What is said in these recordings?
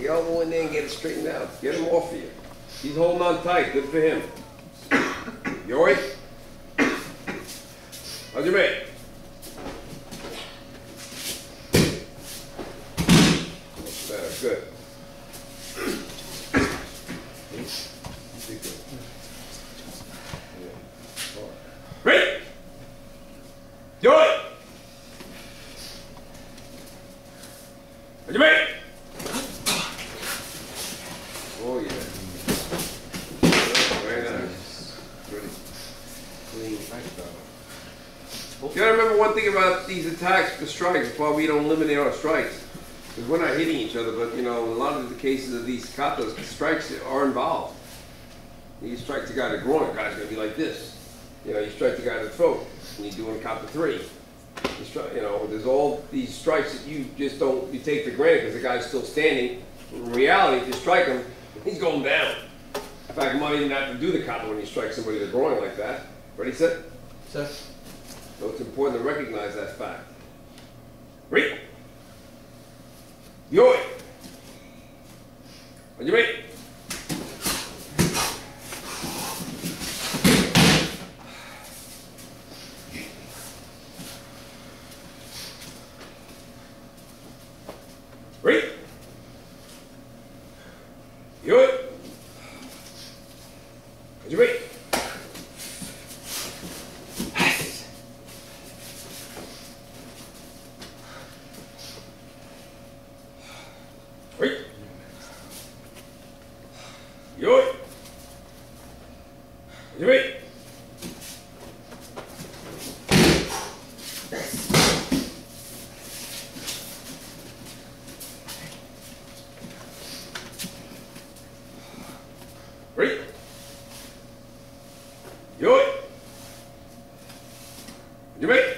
the elbow in there and get it straightened out. Get him off of you. He's holding on tight. Good for him. Yori? How's your mate? That's better. Good. Ready? Yori! How's your mate? Oh yeah. Very nice. Pretty clean. You gotta remember one thing about these attacks, the strikes. That's why we don't eliminate our strikes. Because we're not hitting each other, but you know, in a lot of the cases of these katas, the strikes are involved. You strike the guy to the groin, the guy's gonna be like this. You know, you strike the guy to the throat, and you're doing kata 3. You know, there's all these strikes that you just don't, you take for granted because the guy's still standing. In reality, if you strike him, he's going down. In fact, you might even have to do the kata when you strike somebody to the groin like that. Ready, set? Sir. So it's important to recognize that fact. Ready? Yoi! On your mate. Ready? Yoi! On your mate. Wait. Yoi. You wait. Ready? Yoi. You wait.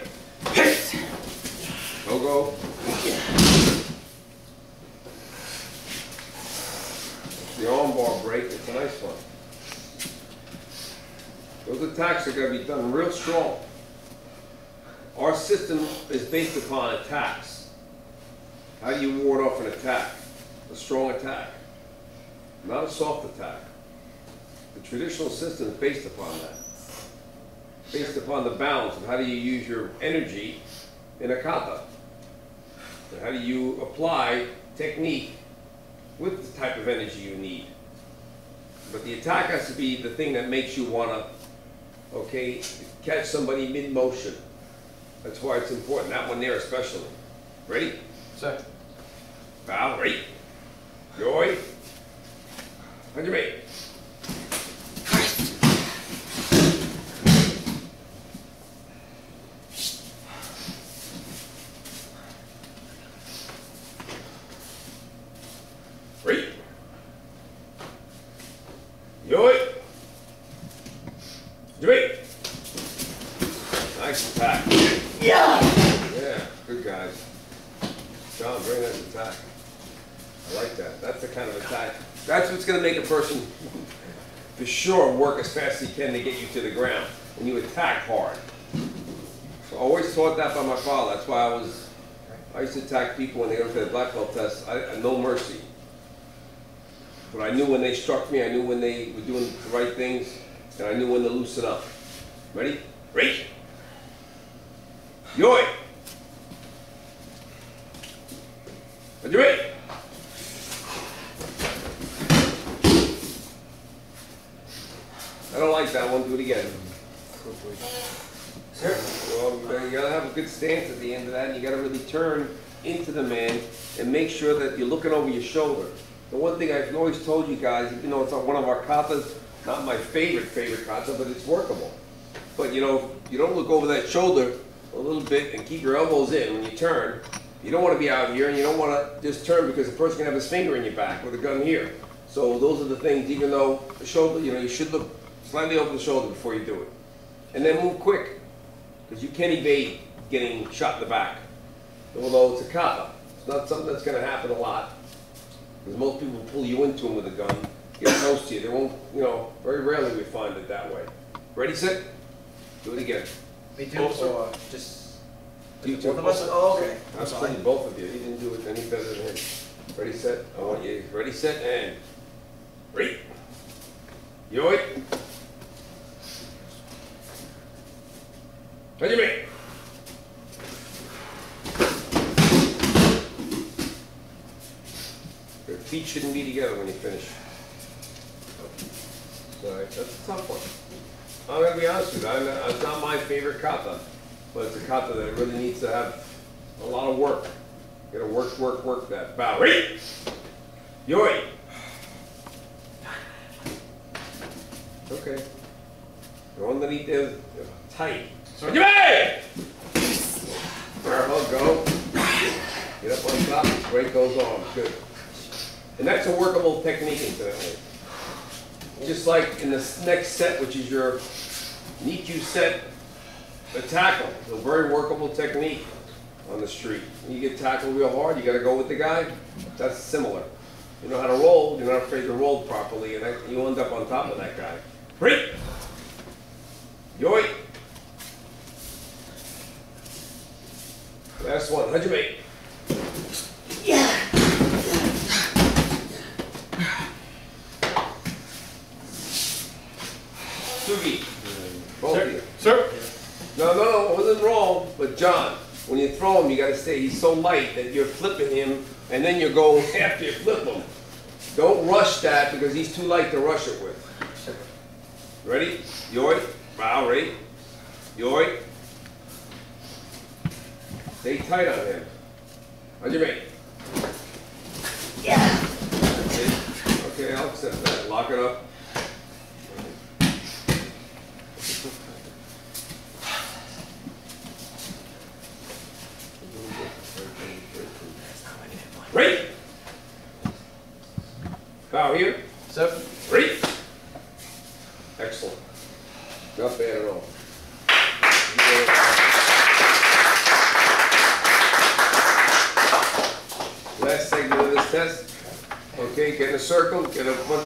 Go go. The arm bar break, it's a nice one. Those attacks are going to be done real strong. Our system is based upon attacks. How do you ward off an attack? A strong attack, not a soft attack. The traditional system is based upon that. Based upon the balance of how do you use your energy in a kata. And how do you apply technique with the type of energy you need. But the attack has to be the thing that makes you want to, okay, catch somebody mid-motion. That's why it's important, that one there especially. Ready? Sir. Val, ready? Yoi. On your mate. Ready? Yoi. Yoi. Nice attack. Yeah. Yeah, good guys. John, very nice attack. I like that. That's the kind of attack. That's what's going to make a person, for sure, work as fast as he can to get you to the ground. When you attack hard. So I always taught that by my father. That's why I used to attack people when they go to the black belt test. No mercy. But I knew when they struck me, I knew when they were doing the right things, and I knew when to loosen up. Ready? Ready? Yoi! Are you ready? I don't like that one. Do it again. Sir? Well, you gotta have a good stance at the end of that, and you gotta really turn into the man and make sure that you're looking over your shoulder. The one thing I've always told you guys, even though it's not one of our katas, not my favorite kata, but it's workable. But you know, you don't look over that shoulder a little bit and keep your elbows in when you turn. You don't want to be out here, and you don't want to just turn because the person can have his finger in your back with a gun here. So those are the things, even though the shoulder, you know, you should look slightly over the shoulder before you do it. And then move quick, because you can't evade getting shot in the back. Although it's a kata, it's not something that's going to happen a lot. Because most people pull you into them with a gun, get close to you. They won't, you know, very rarely we find it that way. Ready, set? Do it again. Me too, or just you both of us? Oh, okay. Absolutely, both of you. He didn't do it any better than him. Ready, set. I want you. Ready, set, and ready. Yoi. Hajime. Your feet shouldn't be together when you finish. Sorry, that's a tough one. I'm gonna be honest with you. It's not my favorite kata, but it's a kata that really needs to have a lot of work. You gotta work that. Bow. Ready. Yoi. Okay. Go underneath there, tight. Hajime! Careful, go. Get up on top, break those arms. Good. And that's a workable technique, incidentally. Just like in this next set, which is your Nichu set, a tackle. It's a very workable technique on the street. When you get tackled real hard, you got to go with the guy. That's similar. You know how to roll, you're not afraid to roll properly, and you end up on top of that guy. Break! Yoi! Last one, Hajime. Yeah. Sugi. Both of you. Sir? No, it wasn't wrong, but John, when you throw him, you gotta stay, he's so light that you're flipping him, and then you're going after you flip him. Don't rush that, because he's too light to rush it with. Ready? Yoi. Bow, ready? Yoi. Stay tight on him. Hajime. Yeah. Okay, I'll accept that. Lock it up. Ready? Bow here. Sir? Ready? Excellent. Not bad at all. Last segment of this test. Okay, get in a circle, get a